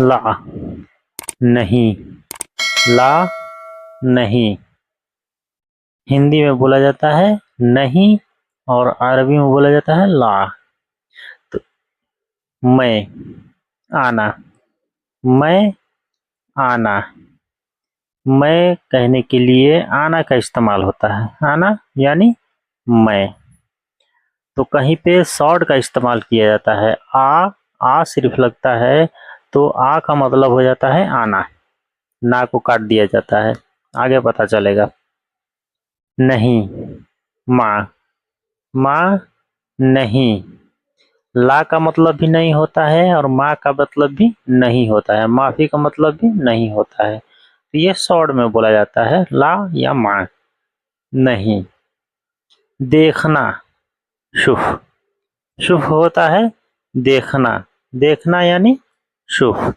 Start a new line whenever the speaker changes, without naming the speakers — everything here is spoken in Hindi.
ला नहीं, ला नहीं। हिंदी में बोला जाता है नहीं और अरबी में बोला जाता है ला। तो मैं आना, मैं आना, मैं कहने के लिए आना का इस्तेमाल होता है, आना यानी मैं। तो कहीं पे शॉर्ट का इस्तेमाल किया जाता है, आ सिर्फ लगता है तो आ का मतलब हो जाता है आना, ना को काट दिया जाता है, आगे पता चलेगा। नहीं, माँ, माँ नहीं, ला का मतलब भी नहीं होता है और माँ का मतलब भी नहीं होता है, माफी का मतलब भी नहीं होता है। तो ये शॉर्ट में बोला जाता है ला या माँ। नहीं, देखना, शुभ, शुभ होता है देखना, देखना यानी शुभ।